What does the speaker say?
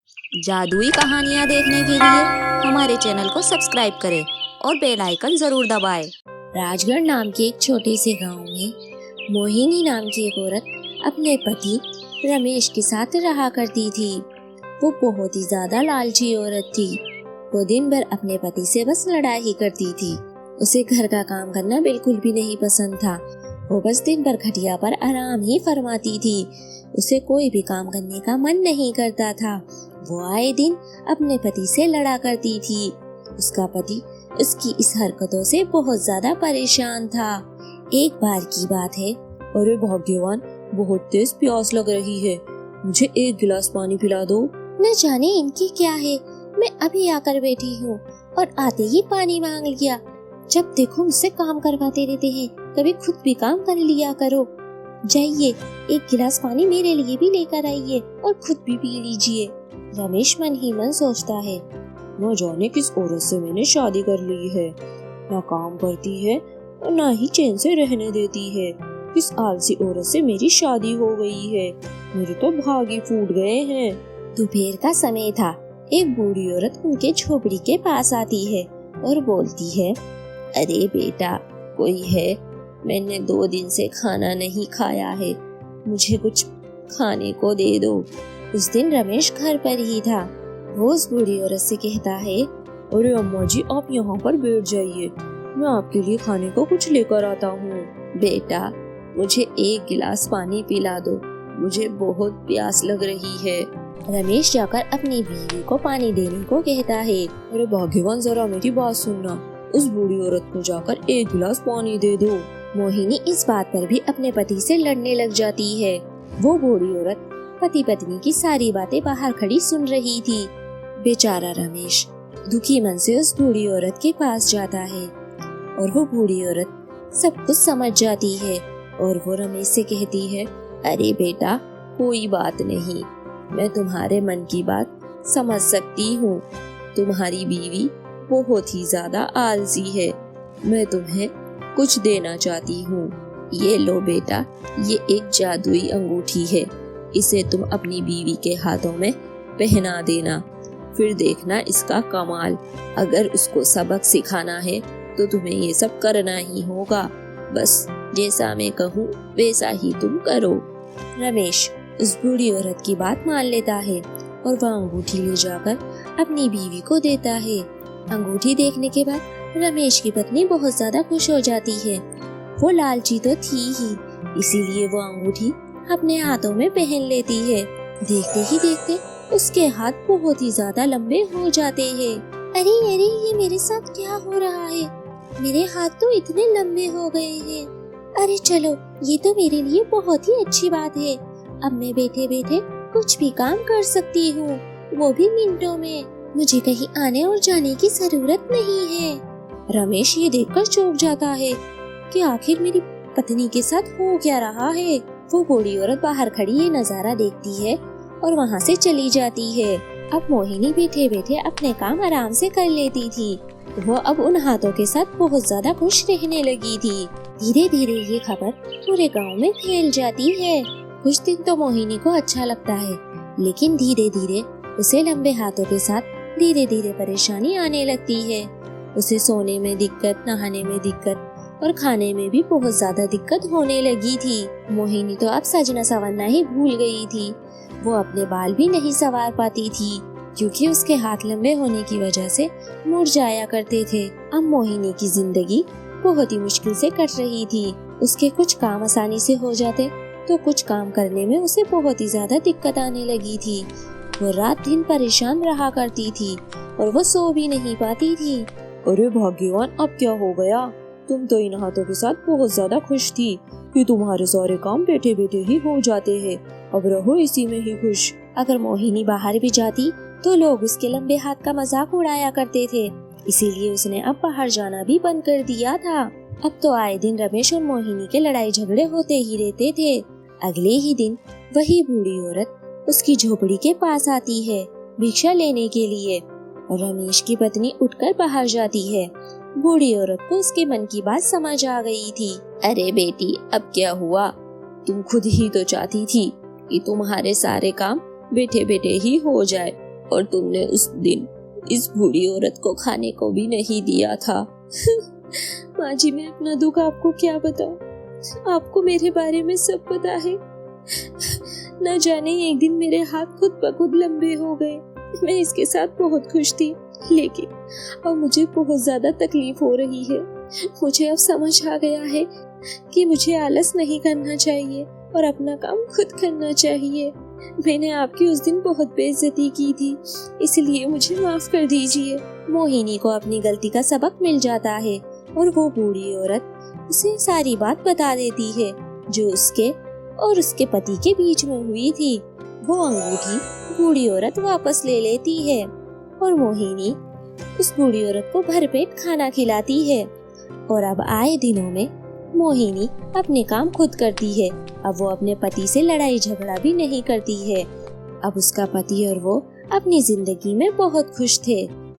जादुई कहानियाँ देखने के लिए हमारे चैनल को सब्सक्राइब करें और बेल आइकन जरूर दबाएं। राजगढ़ नाम के एक छोटे से गांव में मोहिनी नाम की एक औरत अपने पति रमेश के साथ रहा करती थी। वो बहुत ही ज्यादा लालची औरत थी। वो दिन भर अपने पति से बस लड़ाई ही करती थी। उसे घर का काम करना बिल्कुल भी नहीं पसंद था। वो बस दिन भर खटिया पर आराम ही फरमाती थी। उसे कोई भी काम करने का मन नहीं करता था। वो आए दिन अपने पति से लड़ा करती थी। उसका पति उसकी इस हरकतों से बहुत ज्यादा परेशान था। एक बार की बात है, अरे भाग्यवान, बहुत तेज प्यास लग रही है, मुझे एक गिलास पानी पिला दो। न जाने इनकी क्या है, मैं अभी आकर बैठी हूँ और आते ही पानी मांग लिया। जब देखो मुझसे काम करवाते रहते हैं, कभी खुद भी काम कर लिया करो। जाइए, एक गिलास पानी मेरे लिए भी लेकर आइए और खुद भी पी लीजिए। रमेश मन ही मन सोचता है, न जाने किस औरत से मैंने शादी कर ली है। ना काम करती है और ना ही चैन से रहने देती है। किस आलसी औरत से मेरी शादी हो गई है। मेरे तो भाग ही फूट गए हैं। दोपहर का समय था। एक बूढ़ी औरत उनके झोपड़ी के पास आती है और बोलती है, अरे बेटा, कोई है? मैंने 2 दिन से खाना नहीं खाया है, मुझे कुछ खाने को दे दो। उस दिन रमेश घर पर ही था। वो उस बूढ़ी औरत से कहता है, अरे अम्मा जी, आप यहाँ पर बैठ जाइए, मैं आपके लिए खाने को कुछ लेकर आता हूँ। बेटा, मुझे एक गिलास पानी पिला दो, मुझे बहुत प्यास लग रही है। रमेश जाकर अपनी बीवी को पानी देने को कहता है। अरे भाग्यवान, जरा मेरी बात सुनना, उस बूढ़ी औरत को जाकर एक गिलास पानी दे दो। मोहिनी इस बात पर भी अपने पति से लड़ने लग जाती है। वो बूढ़ी औरत पति पत्नी की सारी बातें बाहर खड़ी सुन रही थी। बेचारा रमेश दुखी मन से उस बूढ़ी औरत के पास जाता है और वो बूढ़ी औरत सब कुछ समझ जाती है और वो रमेश से कहती है, अरे बेटा, कोई बात नहीं, मैं तुम्हारे मन की बात समझ सकती हूँ। तुम्हारी बीवी बहुत ही ज्यादा आलसी है। मैं तुम्हें कुछ देना चाहती हूँ। ये लो बेटा, ये एक जादुई अंगूठी है, इसे तुम अपनी बीवी के हाथों में पहना देना, फिर देखना इसका कमाल। अगर उसको सबक सिखाना है तो तुम्हें ये सब करना ही होगा। बस जैसा मैं कहूँ वैसा ही तुम करो। रमेश उस बूढ़ी औरत की बात मान लेता है और वह अंगूठी ले जाकर अपनी बीवी को देता है। अंगूठी देखने के बाद रमेश की पत्नी बहुत ज्यादा खुश हो जाती है। वो लालची तो थी ही, इसीलिए वो अंगूठी अपने हाथों में पहन लेती है। देखते ही देखते उसके हाथ बहुत ही ज्यादा लंबे हो जाते हैं। अरे अरे, ये मेरे साथ क्या हो रहा है? मेरे हाथ तो इतने लंबे हो गए हैं। अरे चलो, ये तो मेरे लिए बहुत ही अच्छी बात है। अब मैं बैठे बैठे कुछ भी काम कर सकती हूँ, वो भी मिनटों में। मुझे कहीं आने और जाने की जरूरत नहीं है। रमेश ये देखकर चौंक जाता है कि आखिर मेरी पत्नी के साथ हो क्या रहा है। वो बूढ़ी औरत बाहर खड़ी ये नजारा देखती है और वहाँ से चली जाती है। अब मोहिनी बैठे बैठे अपने काम आराम से कर लेती थी। वो अब उन हाथों के साथ बहुत ज्यादा खुश रहने लगी थी। धीरे धीरे ये खबर पूरे गांव में फैल जाती है। कुछ दिन तो मोहिनी को अच्छा लगता है, लेकिन धीरे धीरे उसे लंबे हाथों के साथ धीरे धीरे परेशानी आने लगती है। उसे सोने में दिक्कत, नहाने में दिक्कत और खाने में भी बहुत ज्यादा दिक्कत होने लगी थी। मोहिनी तो अब सजना संवरना ही भूल गई थी। वो अपने बाल भी नहीं संवार पाती थी, क्योंकि उसके हाथ लंबे होने की वजह से मुरझाया करते थे। अब मोहिनी की जिंदगी बहुत ही मुश्किल से कट रही थी। उसके कुछ काम आसानी से हो जाते तो कुछ काम करने में उसे बहुत ही ज्यादा दिक्कत आने लगी थी। वो रात दिन परेशान रहा करती थी और वो सो भी नहीं पाती थी। अरे भाग्यवान, अब क्या हो गया? तुम तो इन हाथों के साथ बहुत ज्यादा खुश थी कि तुम्हारे सारे काम बैठे बैठे ही हो जाते हैं। अब रहो इसी में ही खुश। अगर मोहिनी बाहर भी जाती तो लोग उसके लंबे हाथ का मजाक उड़ाया करते थे, इसीलिए उसने अब बाहर जाना भी बंद कर दिया था। अब तो आए दिन रमेश और मोहिनी के लड़ाई झगड़े होते ही रहते थे। अगले ही दिन वही बूढ़ी औरत उसकी झोपड़ी के पास आती है भिक्षा लेने के लिए और रमेश की पत्नी उठकर बाहर जाती है। बूढ़ी औरत को उसके मन की बात समझ आ गई थी। अरे बेटी, अब क्या हुआ? तुम खुद ही तो चाहती थी कि तुम्हारे सारे काम बैठे बैठे ही हो जाए। और तुमने उस दिन इस बूढ़ी औरत को खाने को भी नहीं दिया था। माँ जी, मैं अपना दुख आपको क्या बताऊं? आपको मेरे बारे में सब पता है। न जाने एक दिन मेरे हाथ खुद ब खुद लंबे हो गए। मैं इसके साथ बहुत खुश थी, लेकिन अब मुझे बहुत ज्यादा तकलीफ हो रही है। मुझे अब समझ आ गया है कि मुझे आलस नहीं करना चाहिए और अपना काम खुद करना चाहिए। मैंने आपकी उस दिन बहुत बेइज्जती की थी, इसलिए मुझे माफ कर दीजिए। मोहिनी को अपनी गलती का सबक मिल जाता है और वो बूढ़ी औरत उसे सारी बात बता देती है जो उसके और उसके पति के बीच में हुई थी। वो अंगूठी बूढ़ी औरत वापस ले लेती है और मोहिनी उस बूढ़ी औरत को भरपेट खाना खिलाती है। और अब आए दिनों में मोहिनी अपने काम खुद करती है। अब वो अपने पति से लड़ाई झगड़ा भी नहीं करती है। अब उसका पति और वो अपनी जिंदगी में बहुत खुश थे।